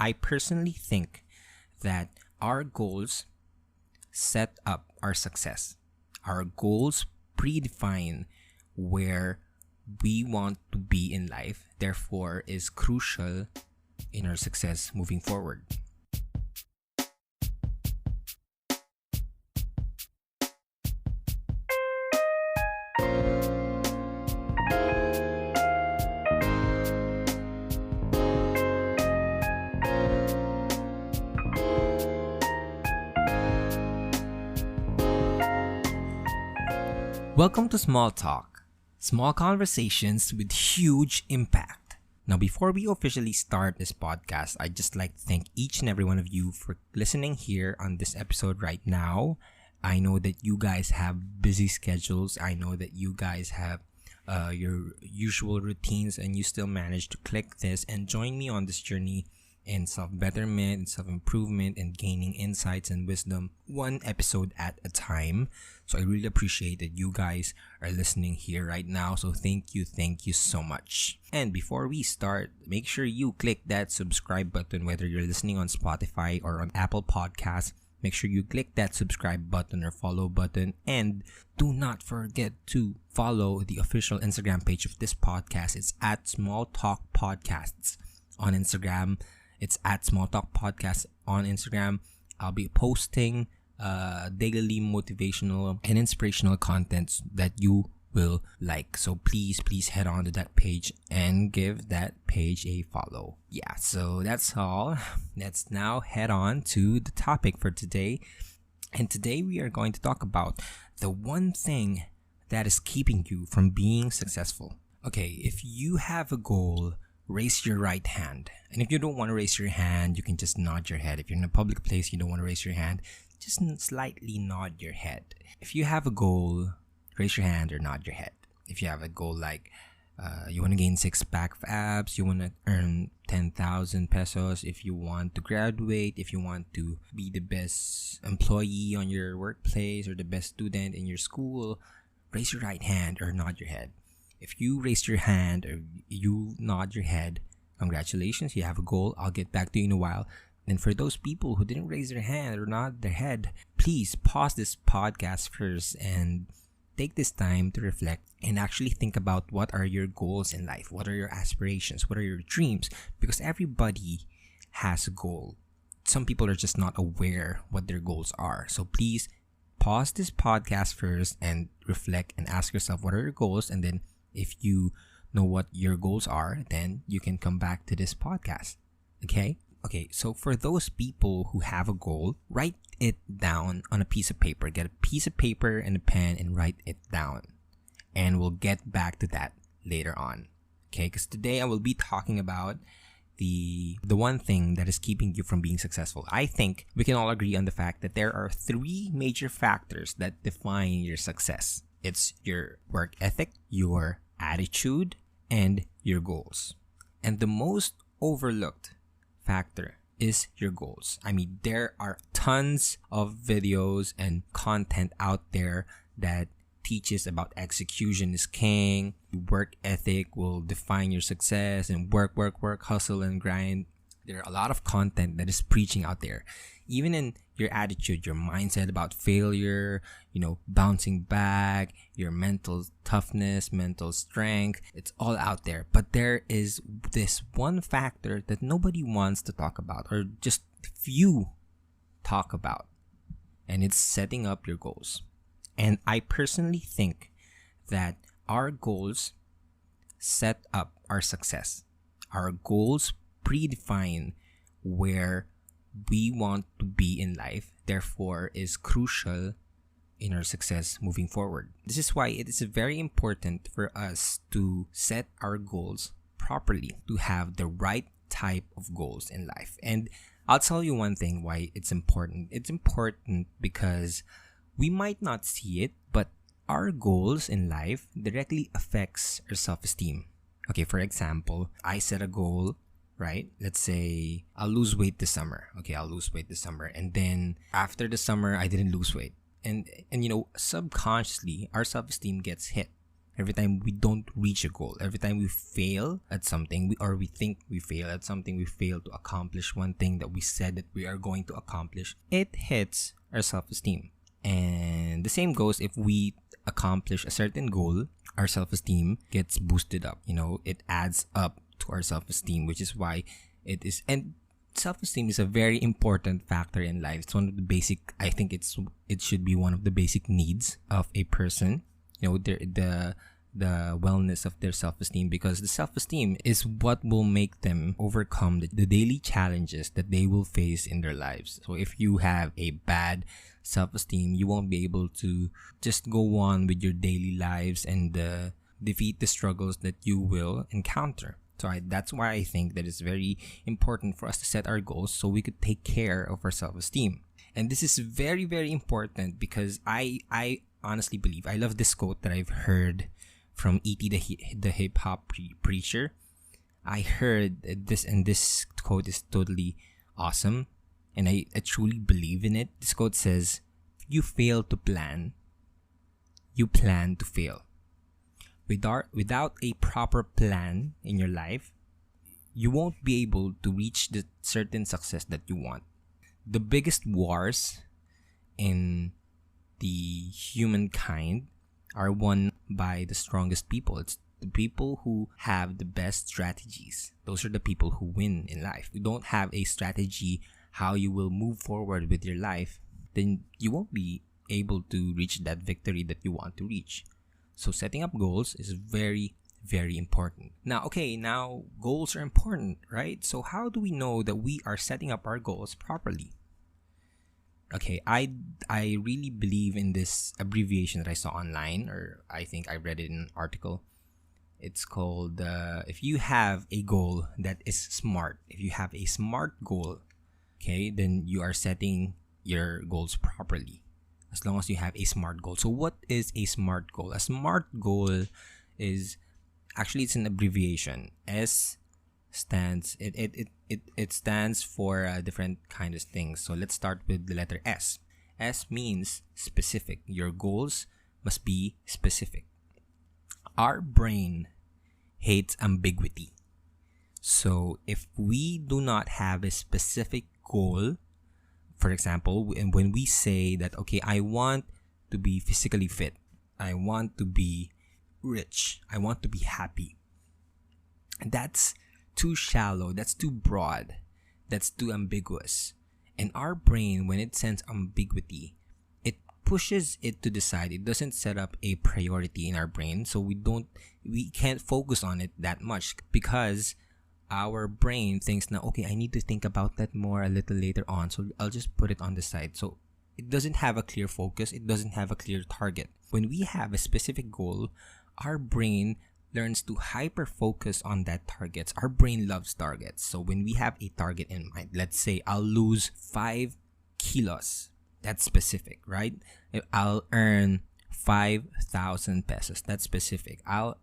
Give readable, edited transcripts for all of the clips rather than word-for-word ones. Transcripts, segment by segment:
I personally think that our goals set up our success. Our goals predefine where we want to be in life, therefore is crucial in our success moving forward. Welcome to Small Talk, small conversations with huge impact. Now, before we officially start this podcast, I'd just like to thank each and every one of you for listening here on this episode right now. I know that you guys have busy schedules. I know that you guys have your usual routines, and you still manage to click this and join me on this journey in self-betterment and self-improvement and gaining insights and wisdom one episode at a time. So I really appreciate that you guys are listening here right now. So thank you so much. And before we start, make sure you click that subscribe button, whether you're listening on Spotify or on Apple Podcasts. Make sure you click that subscribe button or follow button. And do not forget to follow the official Instagram page of this podcast. It's at Small Talk Podcasts on Instagram. It's at Small Talk Podcast on Instagram. I'll be posting daily motivational and inspirational contents that you will like. So please head on to that page and give that page a follow. Yeah, so that's all. Let's now head on to the topic for today. And today we are going to talk about the one thing that is keeping you from being successful. Okay, if you have a goal, raise your right hand. And if you don't want to raise your hand, you can just nod your head. If you're in a public place, you don't want to raise your hand, just slightly nod your head. If you have a goal, raise your hand or nod your head. If you have a goal like you want to gain 6-pack of abs, you want to earn 10,000 pesos, if you want to graduate, if you want to be the best employee on your workplace or the best student in your school, raise your right hand or nod your head. If you raise your hand or you nod your head, congratulations, you have a goal. I'll get back to you in a while. And for those people who didn't raise their hand or nod their head, please pause this podcast first and take this time to reflect and actually think about what are your goals in life? What are your aspirations? What are your dreams? Because everybody has a goal. Some people are just not aware what their goals are. So please pause this podcast first and reflect and ask yourself what are your goals, and then if you know what your goals are, then you can come back to this podcast. Okay, so for those people who have a goal, write it down on a piece of paper. Get a piece of paper and a pen and write it down. And we'll get back to that later on. Okay, because today I will be talking about the one thing that is keeping you from being successful. I think we can all agree on the fact that there are 3 major factors that define your success. It's your work ethic, your attitude, and your goals. And the most overlooked factor is your goals. I mean, there are tons of videos and content out there that teaches about execution is king, work ethic will define your success, and work, hustle and grind. There are a lot of content that is preaching out there. Even in your attitude, your mindset about failure, bouncing back, your mental toughness, mental strength, it's all out there. But there is this one factor that nobody wants to talk about, or just few talk about, and it's setting up your goals. And I personally think that our goals set up our success. Our goals predefine where we want to be in life, therefore is crucial in our success moving forward. This is why it is very important for us to set our goals properly, to have the right type of goals in life. And I'll tell you one thing why it's important. It's important because we might not see it, but our goals in life directly affects our self-esteem. Okay, for example, I set a goal, right? Let's say I'll lose weight this summer. Okay, I'll lose weight this summer. And then after the summer, I didn't lose weight. And subconsciously, our self-esteem gets hit. every time we don't reach a goal, every time we fail at something, or we think we fail at something, we fail to accomplish one thing that we said that we are going to accomplish, it hits our self-esteem. And the same goes if we accomplish a certain goal, our self-esteem gets boosted up. It adds up to our self-esteem, which is why it is. And self-esteem is a very important factor in life. It's one of the basic. I think it should be one of the basic needs of a person. The wellness of their self-esteem, because the self-esteem is what will make them overcome the daily challenges that they will face in their lives. So if you have a bad self-esteem, you won't be able to just go on with your daily lives and defeat the struggles that you will encounter. So that's why I think that it's very important for us to set our goals so we could take care of our self-esteem. And this is very, very important because I honestly believe, I love this quote that I've heard from E.T. the hip-hop preacher. I heard this, and this quote is totally awesome, and I truly believe in it. This quote says, "You fail to plan, you plan to fail." Without a proper plan in your life, you won't be able to reach the certain success that you want. The biggest wars in the humankind are won by the strongest people. It's the people who have the best strategies. Those are the people who win in life. If you don't have a strategy how you will move forward with your life, then you won't be able to reach that victory that you want to reach. So setting up goals is very, very important. Now goals are important, right? So how do we know that we are setting up our goals properly? Okay, I really believe in this abbreviation that I saw online, or I think I read it in an article. It's called, if you have a goal that is smart, if you have a SMART goal, okay, then you are setting your goals properly. As long as you have a SMART goal. So what is a SMART goal? A SMART goal is, actually it's an abbreviation. It stands for different kinds of things. So let's start with the letter S. S means specific. Your goals must be specific. Our brain hates ambiguity. So if we do not have a specific goal, for example, when we say that, okay, I want to be physically fit, I want to be rich, I want to be happy, that's too shallow, that's too broad, that's too ambiguous. And our brain, when it senses ambiguity, it pushes it to decide. It doesn't set up a priority in our brain, so we can't focus on it that much, because our brain thinks now, okay, I need to think about that more a little later on, so I'll just put it on the side. So it doesn't have a clear focus, it doesn't have a clear target. When we have a specific goal, our brain learns to hyper focus on that target. Our brain loves targets. So when we have a target in mind, let's say I'll lose 5 kilos. That's specific, right? I'll earn 5,000 pesos. That's specific. I'll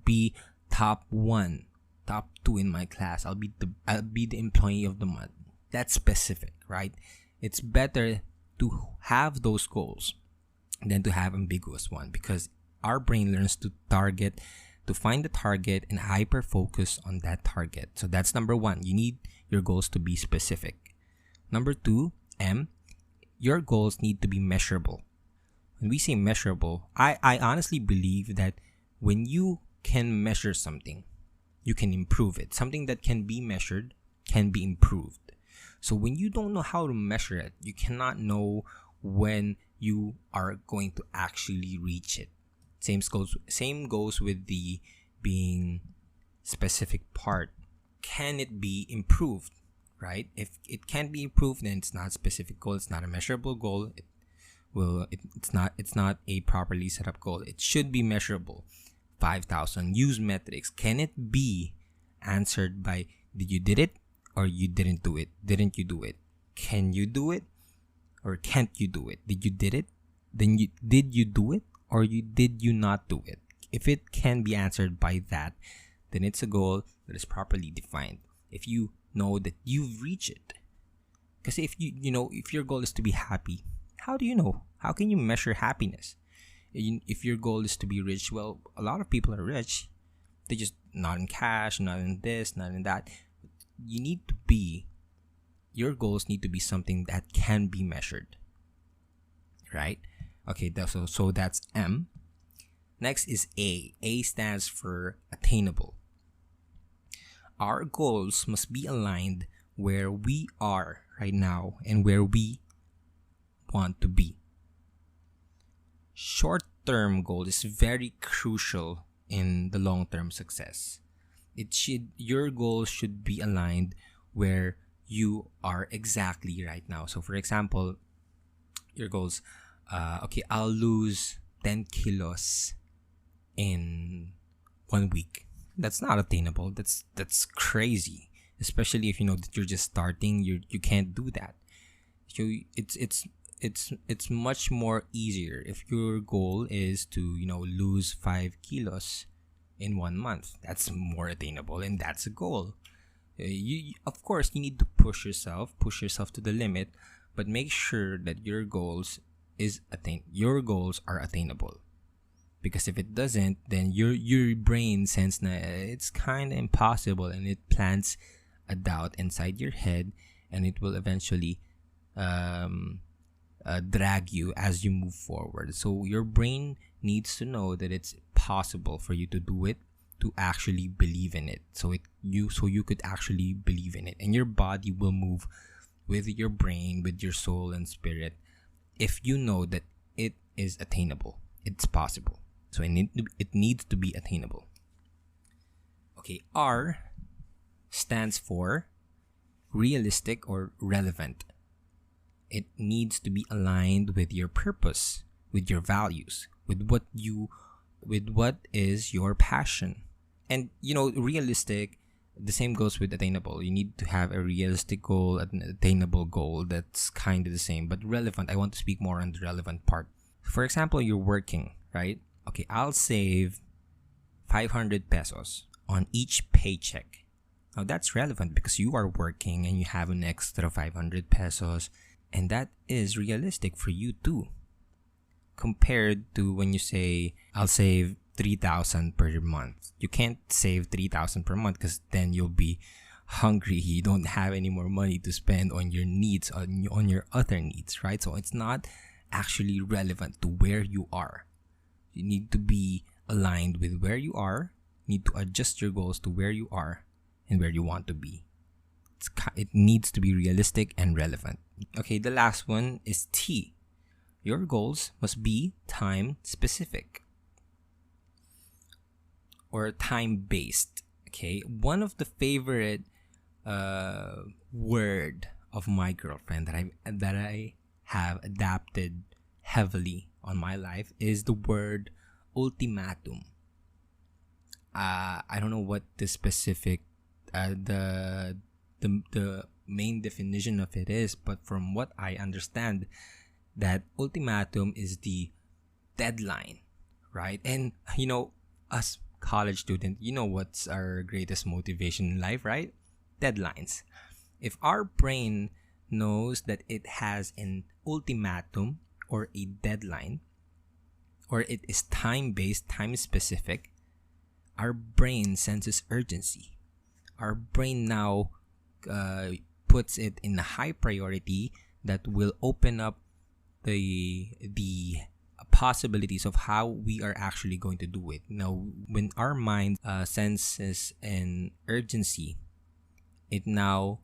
be top 1, top 2 in my class. I'll be the employee of the month. That's specific, right? It's better to have those goals than to have ambiguous one, because our brain learns to find the target and hyper focus on that target. So that's number 1. You need your goals to be specific. Number 2, M, your goals need to be measurable. When we say measurable, I honestly believe that when you can measure something, you can improve it. Something that can be measured can be improved. So when you don't know how to measure it, you cannot know when you are going to actually reach it. Same goes with the being specific part. Can it be improved, right? If it can't be improved, then it's not a specific goal. It's not a measurable goal. It's not a properly set up goal. It should be measurable. 5,000. Use metrics. Can it be answered by did you did it or you didn't do it? Didn't you do it? Can you do it or can't you do it? Did you did it? Then did you do it or did you not do it? If it can be answered by that, then it's a goal that is properly defined. If you know that you've reached it, because if if your goal is to be happy, how do you know? How can you measure happiness? If your goal is to be rich, well, a lot of people are rich. They just not in cash, not in this, not in that. You need to be, your goals need to be something that can be measured, right? Okay, so that's M. Next is A. A stands for attainable. Our goals must be aligned where we are right now and where we want to be. Short-term goal is very crucial in the long-term success. Your goals should be aligned where you are exactly right now. So for example, your goals, okay, I'll lose 10 kilos in 1 week. That's not attainable. That's crazy. Especially if you know that you're just starting, you can't do that. So it's much more easier if your goal is to, lose 5 kilos in 1 month. That's more attainable, and that's a goal. Of course, you need to push yourself to the limit, but make sure that your goals are attainable. Because if it doesn't, then your brain sense na it's kind of impossible, and it plants a doubt inside your head, and it will eventually drag you as you move forward. So your brain needs to know that it's possible for you to do it, to actually believe in it. So you could actually believe in it, and your body will move with your brain, with your soul and spirit, if you know that it is attainable. It's possible. So it needs to be attainable. Okay, R stands for realistic or relevant. It needs to be aligned with your purpose, with your values, with what is your passion. And realistic, the same goes with attainable. You need to have a realistic goal, an attainable goal. That's kind of the same. But relevant, I want to speak more on the relevant part. For example, you're working, right? Okay, I'll save 500 pesos on each paycheck. Now that's relevant because you are working and you have an extra 500 pesos, and that is realistic for you too. Compared to when you say, I'll save 3,000 per month. You can't save 3,000 per month because then you'll be hungry. You don't have any more money to spend on your needs, on your other needs, right? So it's not actually relevant to where you are. You need to be aligned with where you are. You need to adjust your goals to where you are and where you want to be. It needs to be realistic and relevant. Okay, the last one is T. Your goals must be time specific or time based. Okay, one of the favorite word of my girlfriend that I have adapted heavily on my life is the word ultimatum. I don't know what the specific the main definition of it is, but from what I understand, that ultimatum is the deadline, right? And us college student, what's our greatest motivation in life, right? Deadlines. If our brain knows that it has an ultimatum or a deadline, or it is time-based, time-specific, our brain senses urgency. Our brain now puts it in a high priority that will open up the possibilities of how we are actually going to do it. Now, when our mind senses an urgency, it now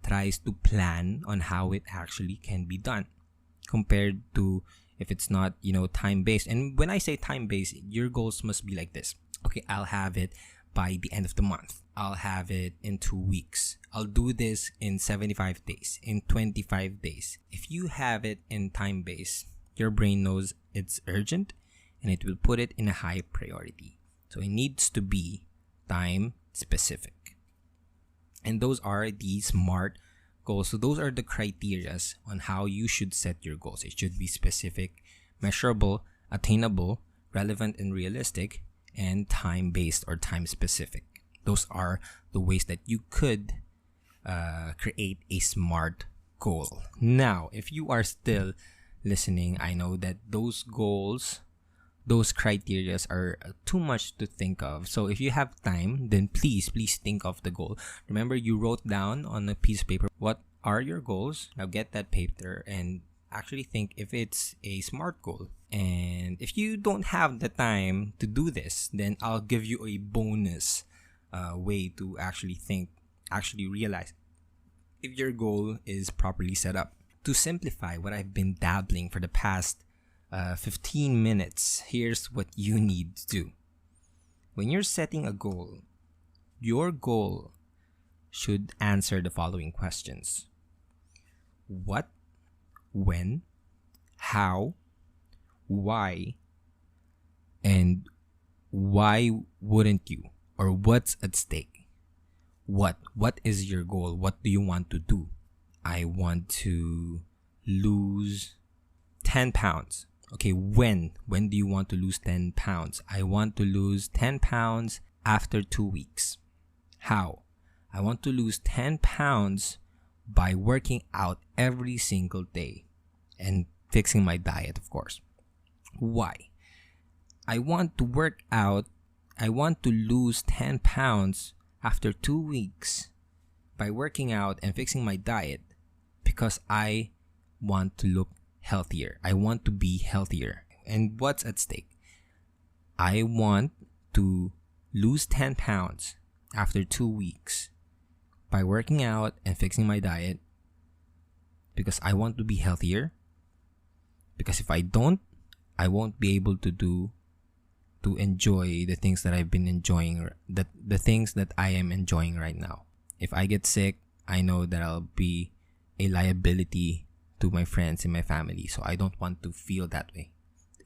tries to plan on how it actually can be done, compared to if it's not, time-based. And when I say time-based, your goals must be like this. Okay, I'll have it by the end of the month. I'll have it in 2 weeks. I'll do this in 75 days, in 25 days. If you have it in time-based, your brain knows it's urgent and it will put it in a high priority. So it needs to be time-specific. And those are the SMART goals. So those are the criterias on how you should set your goals. It should be specific, measurable, attainable, relevant and realistic, and time-based or time-specific. Those are the ways that you could create a SMART goal. Now, if you are still listening, I know that those goals those criterias are too much to think of. So if you have time, then please think of the goal. Remember, you wrote down on a piece of paper what are your goals. Now get that paper and actually think if it's a SMART goal. And if you don't have the time to do this, then I'll give you a bonus way to actually realize if your goal is properly set up. To simplify what I've been dabbling for the past 15 minutes, here's what you need to do. When you're setting a goal, your goal should answer the following questions: what, when, how, why, and why wouldn't you? Or what's at stake? What is your goal? What do you want to do? I want to lose 10 pounds. Okay, when do you want to lose 10 pounds? I want to lose 10 pounds after 2 weeks. How? I want to lose 10 pounds by working out every single day and fixing my diet, of course. Why? I want to lose 10 pounds after 2 weeks by working out and fixing my diet because I want to look healthier. I want to be healthier. And what's at stake? I want to lose 10 pounds after 2 weeks by working out and fixing my diet because I want to be healthier. Because if I don't, I won't be able to enjoy the things that I've been enjoying, the things that I am enjoying right now. If I get sick, I know that I'll be a liability to my friends and my family, so I don't want to feel that way.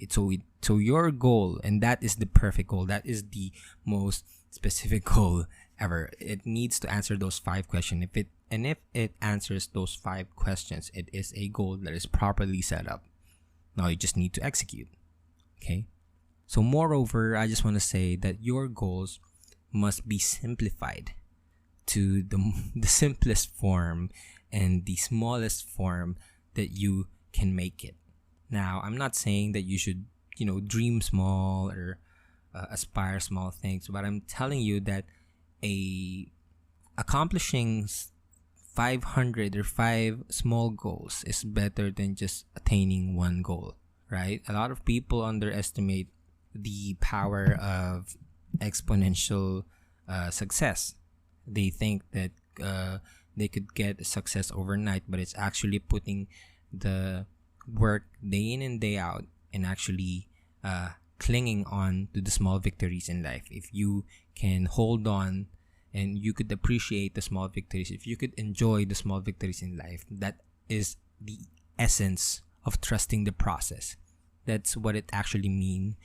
So your goal, and that is the perfect goal, that is the most specific goal ever. It needs to answer those 5 questions. If it answers those 5 questions, it is a goal that is properly set up. Now you just need to execute. Okay? So moreover, I just want to say that your goals must be simplified to the simplest form and the smallest form that you can make it. Now, I'm not saying that you should, dream small or aspire small things, but I'm telling you that accomplishing 500 or 5 small goals is better than just attaining one goal, right? A lot of people underestimate the power of exponential success. They think that they could get success overnight, but it's actually putting the work day in and day out and actually clinging on to the small victories in life. If you can hold on and you could appreciate the small victories, if you could enjoy the small victories in life, that is the essence of trusting the process. That's what it actually means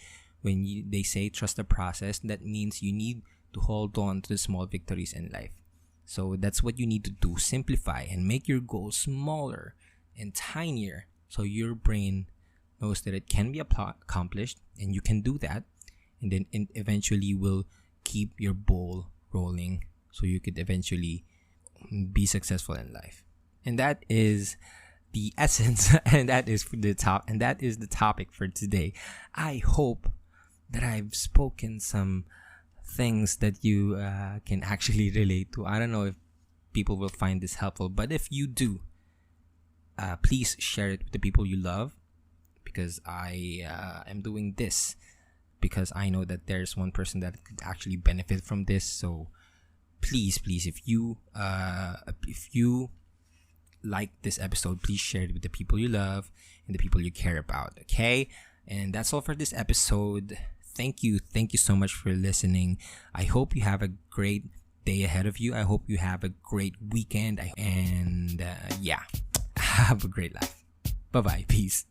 when they say trust the process. That means you need to hold on to the small victories in life. So that's what you need to do. Simplify and make your goals smaller and tinier so your brain knows that it can be accomplished and you can do that, and then it eventually will keep your ball rolling so you could eventually be successful in life. And that is the essence and that is the topic for today. I hope that I've spoken some things that you can actually relate to. I don't know if people will find this helpful, but if you do, please share it with the people you love, because I am doing this because I know that there's one person that could actually benefit from this. So please, if you like this episode, please share it with the people you love and the people you care about. Okay, and that's all for this episode. Thank you so much for listening. I hope you have a great day ahead of you. I hope you have a great weekend, and have a great life. Bye-bye. Peace.